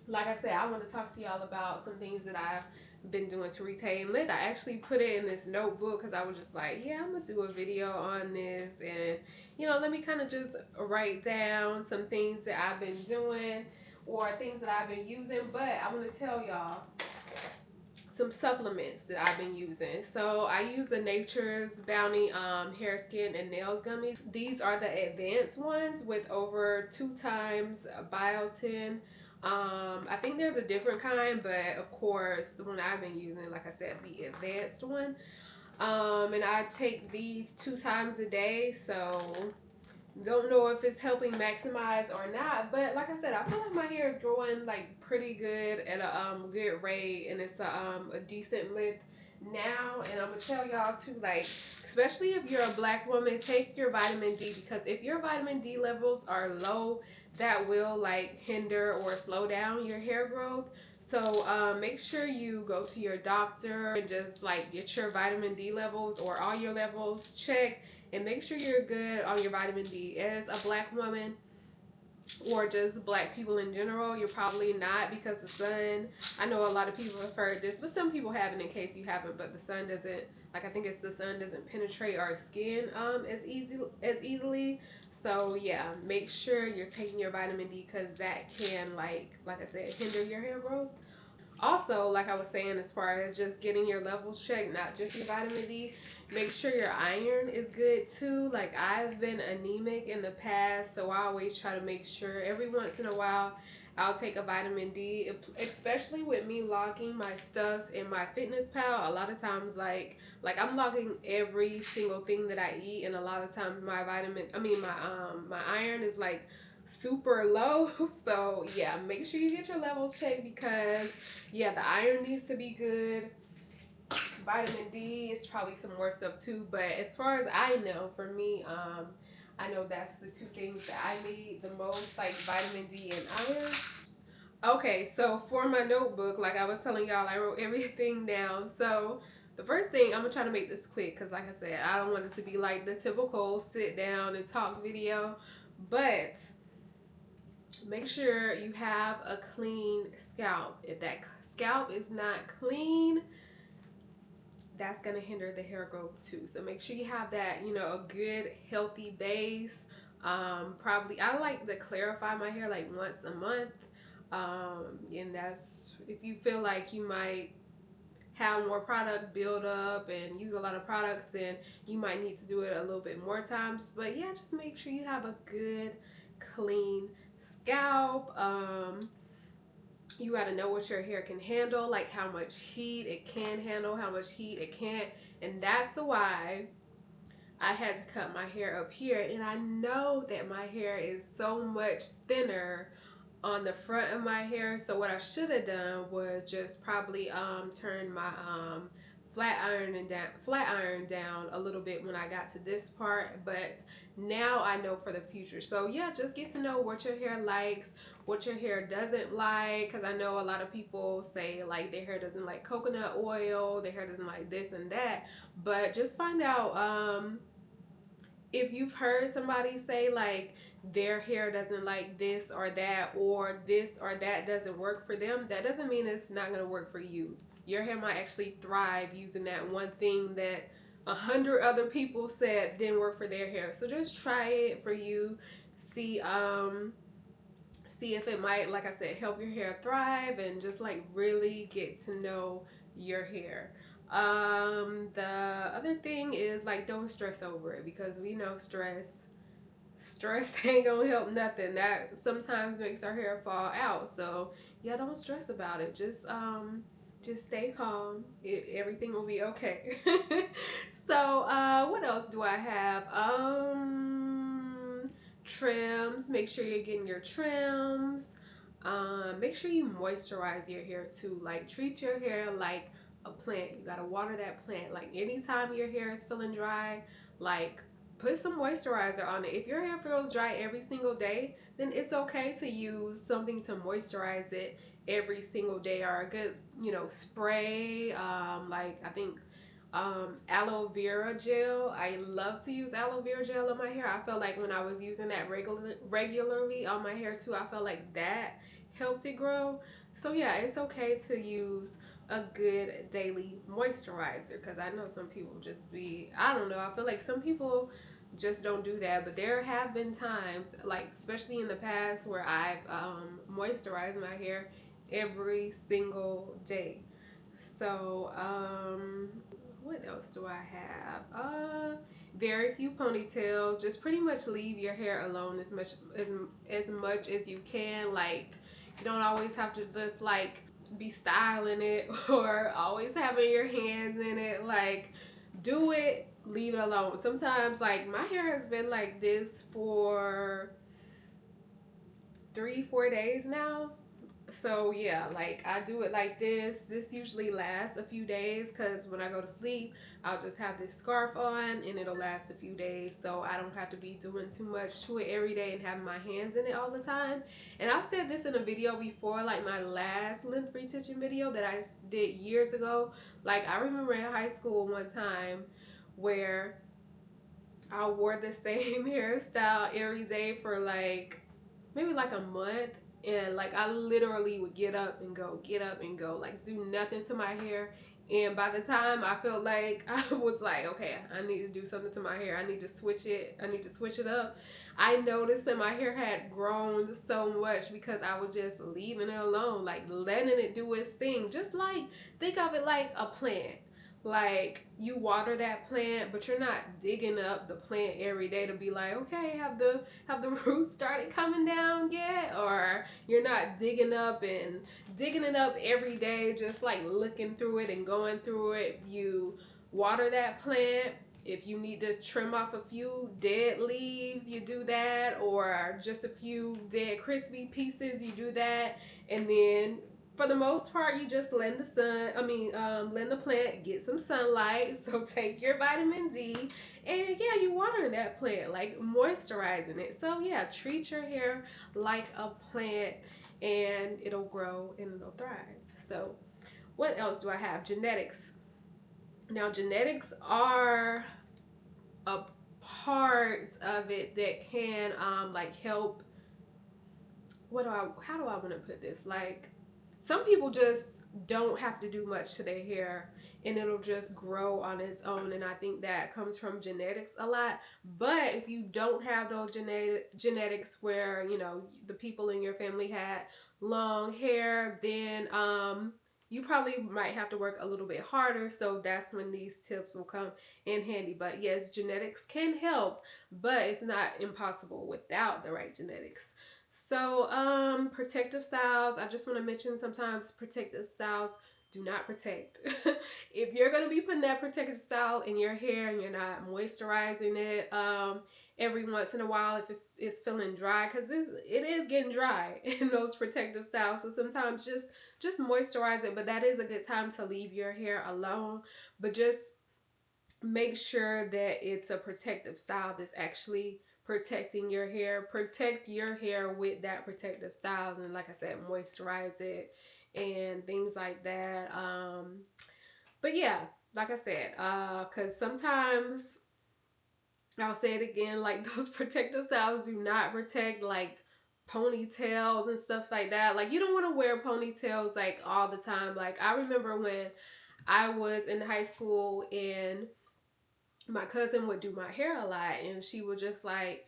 like I said, I want to talk to y'all about some things that I've been doing to retain length. I actually put it in this notebook because I was just like, yeah, I'm gonna do a video on this, and let me kind of just write down some things that I've been doing or things that I've been using. But I want to tell y'all some supplements that I've been using. So I use the Nature's Bounty hair, skin, and nails gummies. These are the advanced ones with over 2 times biotin. I think there's a different kind, but of course the one I've been using, like I said, the advanced one. And I take these 2 times a day. So don't know if it's helping maximize or not, but like I said, I feel like my hair is growing like pretty good at a good rate, and it's a decent length now. And I'm gonna tell y'all too, like, especially if you're a black woman, take your vitamin D, because if your vitamin D levels are low, that will like hinder or slow down your hair growth. So make sure you go to your doctor and just like get your vitamin D levels or all your levels checked, and make sure you're good on your vitamin D. As a black woman, or just black people in general, you're probably not, because the sun, I know a lot of people have heard this, but some people haven't, in case you haven't, but the sun doesn't, like, I think it's the sun doesn't penetrate our skin as easily. So yeah, make sure you're taking your vitamin D, because that can, like I said, hinder your hair growth. Also, like I was saying, as far as just getting your levels checked, not just your vitamin D, make sure your iron is good too. Like, I've been anemic in the past, so I always try to make sure every once in a while I'll take a vitamin D, especially with me logging my stuff in my fitness pal. A lot of times, like I'm logging every single thing that I eat, and a lot of times my my iron is like super low. So yeah, make sure you get your levels checked, because yeah, the iron needs to be good. Vitamin D is probably some more stuff too, but as far as I know, for me, I know that's the two things that I need the most, like vitamin D and iron. Okay, so for my notebook, like I was telling y'all, I wrote everything down. So the first thing, I'm gonna try to make this quick, because like I said, I don't want it to be like the typical sit down and talk video. But make sure you have a clean scalp. If that scalp is not clean, that's gonna hinder the hair growth too. So make sure you have that, a good healthy base. Probably I like to clarify my hair like once a month. And that's if you feel like you might have more product build up and use a lot of products, then you might need to do it a little bit more times. But yeah, just make sure you have a good clean scalp. You got to know what your hair can handle, like how much heat it can handle, how much heat it can't. And that's why I had to cut my hair up here. And I know that my hair is so much thinner on the front of my hair. So what I should have done was just probably turn my flat iron down a little bit when I got to this part. But now I know for the future. So yeah, just get to know what your hair likes, what your hair doesn't like, because I know a lot of people say like their hair doesn't like coconut oil, their hair doesn't like this and that. But just find out if you've heard somebody say like their hair doesn't like this or this or that doesn't work for them, that doesn't mean it's not going to work for you. Your hair might actually thrive using that one thing that 100 other people said didn't work for their hair. So just try it for you. See see if it might, like I said, help your hair thrive, and just like really get to know your hair. The other thing is like don't stress over it, because we know stress ain't gonna help nothing. That sometimes makes our hair fall out. So yeah, don't stress about it. Just stay calm. Everything will be okay. So, what else do I have? Trims. Make sure you're getting your trims. Make sure you moisturize your hair too. Like, treat your hair like a plant. You gotta water that plant. Like, anytime your hair is feeling dry, like, put some moisturizer on it. If your hair feels dry every single day, then it's okay to use something to moisturize it every single day, or a good, spray. Like, I think aloe vera gel. I love to use aloe vera gel on my hair. I felt like when I was using that regularly on my hair too, I felt like that helped it grow. So yeah, it's okay to use a good daily moisturizer, because I know some people just be, I don't know, I feel like some people just don't do that. But there have been times, like especially in the past, where I've moisturized my hair every single day. So, what else do I have? Very few ponytails. Just pretty much leave your hair alone as much as you can. Like, you don't always have to just like be styling it or always having your hands in it. Like, do it, leave it alone. Sometimes, like, my hair has been like this for 3, 4 days now. So yeah, like, I do it like this usually lasts a few days, because when I go to sleep, I'll just have this scarf on and it'll last a few days, so I don't have to be doing too much to it every day and having my hands in it all the time. And I've said this in a video before, like my last length retention video that I did years ago. Like, I remember in high school one time where I wore the same hairstyle every day for like maybe like a month. And like, I literally would get up and go, like, do nothing to my hair. And by the time I felt like I was like, okay, I need to do something to my hair, I need to switch it up, I noticed that my hair had grown so much because I was just leaving it alone, like letting it do its thing. Just like, think of it like a plant. Like, you water that plant, but you're not digging up the plant every day to be like, okay, have the roots started coming down yet? Or you're not digging it up every day, just like looking through it and going through it. You water that plant. If you need to trim off a few dead leaves, you do that, or just a few dead crispy pieces, you do that. And then for the most part, you just lend the plant get some sunlight. So take your vitamin D, and yeah, you water that plant, like moisturizing it. So yeah, treat your hair like a plant, and it'll grow and it'll thrive. So what else do I have? Genetics. Now, genetics are a part of it that can like help. How do I want to put this? Like, some people just don't have to do much to their hair and it'll just grow on its own, and I think that comes from genetics a lot. But if you don't have those genetics where, the people in your family had long hair, then you probably might have to work a little bit harder. So that's when these tips will come in handy. But yes, genetics can help, but it's not impossible without the right genetics. So, protective styles. I just want to mention, sometimes protective styles do not protect. If you're gonna be putting that protective style in your hair and you're not moisturizing it, every once in a while, if it's feeling dry, because it is getting dry in those protective styles. So sometimes just moisturize it, but that is a good time to leave your hair alone. But just make sure that it's a protective style that's actually protecting your hair. Protect your hair with that protective style, and like I said, moisturize it and things like that. But yeah, like I said, because sometimes, I'll say it again, like, those protective styles do not protect, like ponytails and stuff like that. Like, you don't want to wear ponytails like all the time. Like, I remember when I was in high school and my cousin would do my hair a lot, and she would just like,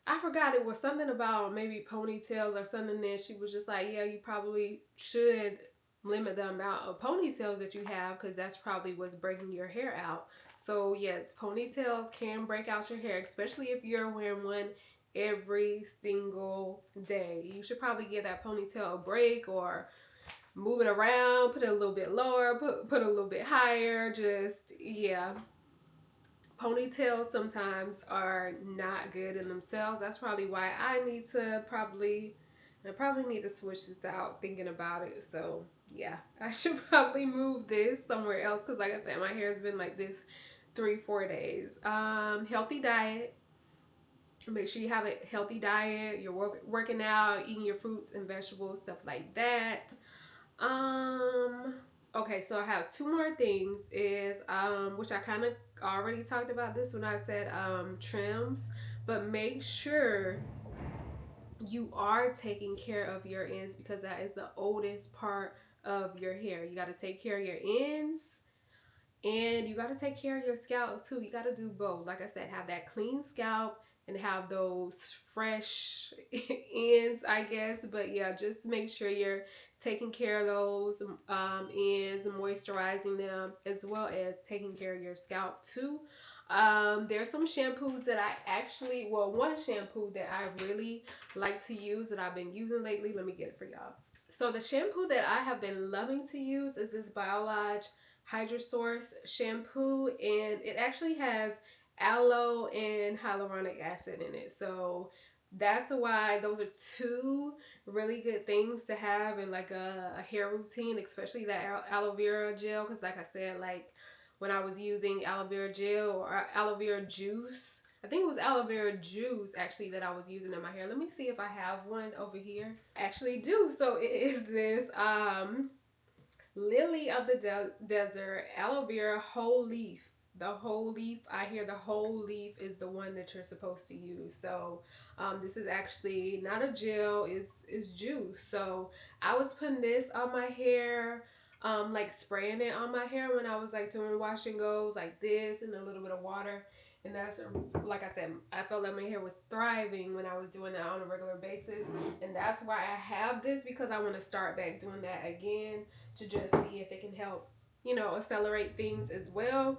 I forgot, it was something about maybe ponytails or something. Then she was just like, yeah, you probably should limit the amount of ponytails that you have, because that's probably what's breaking your hair out. So yes, ponytails can break out your hair, especially if you're wearing one every single day. You should probably give that ponytail a break, or move it around, put it a little bit lower, put a little bit higher. Just, yeah. Ponytails sometimes are not good in themselves. That's probably why I probably need to switch this out thinking about it. So yeah, I should probably move this somewhere else because like I said, my hair has been like this 3-4 days. Healthy diet. Make sure you have a healthy diet. You're working out, eating your fruits and vegetables, stuff like that. Um, okay, so I have two more things is which I kind of already talked about this when I said trims, but make sure you are taking care of your ends because that is the oldest part of your hair. You got to take care of your ends and you got to take care of your scalp too. You got to do both. Like I said, have that clean scalp and have those fresh ends, I guess. But yeah, just make sure you're taking care of those ends and moisturizing them as well as taking care of your scalp too. There's some shampoos that I actually, well, one shampoo that I really like to use that I've been using lately. Let me get it for y'all. So the shampoo that I have been loving to use is this Biolage Hydro Source shampoo, and it actually has aloe and hyaluronic acid in it. So that's why those are two really good things to have in like a hair routine, especially that aloe vera gel. Because like I said, like when I was using aloe vera gel or aloe vera juice, I think it was aloe vera juice actually that I was using in my hair. Let me see if I have one over here. I actually do. So it is this Lily of the Desert aloe vera whole leaf. The whole leaf, I hear the whole leaf is the one that you're supposed to use. So this is actually not a gel, is juice. So I was putting this on my hair, like spraying it on my hair when I was like doing wash and goes like this and a little bit of water. And that's, like I said, I felt like my hair was thriving when I was doing that on a regular basis. And that's why I have this, because I want to start back doing that again to just see if it can help, accelerate things as well.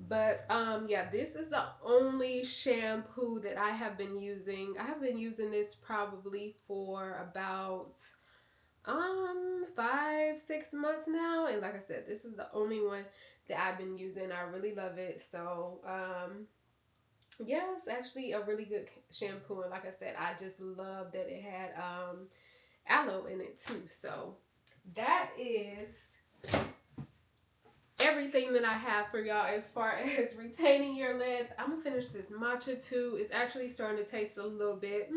But yeah, this is the only shampoo that I have been using. I have been using this probably for about 5-6 months now, and like I said, this is the only one that I've been using. I really love it. So yeah, it's actually a really good shampoo, and like I said, I just love that it had aloe in it too. So that is everything that I have for y'all as far as retaining your length. I'm gonna finish this matcha too. It's actually starting to taste a little bit,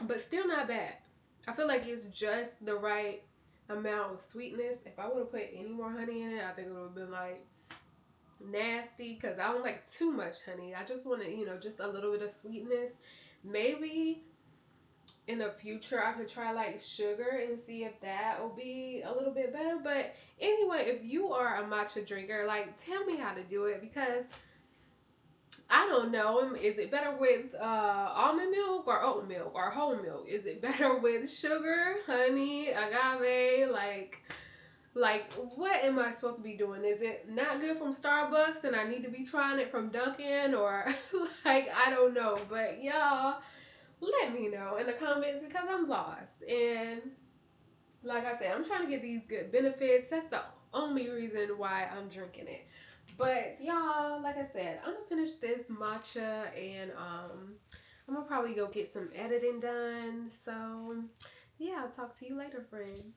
but still not bad. I feel like it's just the right amount of sweetness. If I would have put any more honey in it, I think it would have been like nasty because I don't like too much honey. I just want to, just a little bit of sweetness. Maybe in the future I could try like sugar and see if that will be a little bit better. But anyway, if you are a matcha drinker, like tell me how to do it, because I don't know. Is it better with almond milk or oat milk or whole milk? Is it better with sugar, honey, agave? Like what am I supposed to be doing? Is it not good from Starbucks and I need to be trying it from Dunkin', or like I don't know. But y'all, let me know in the comments because I'm lost. And like I said, I'm trying to get these good benefits. That's the only reason why I'm drinking it. But y'all, like I said, I'm gonna finish this matcha, and I'm gonna probably go get some editing done. So yeah, I'll talk to you later, friend.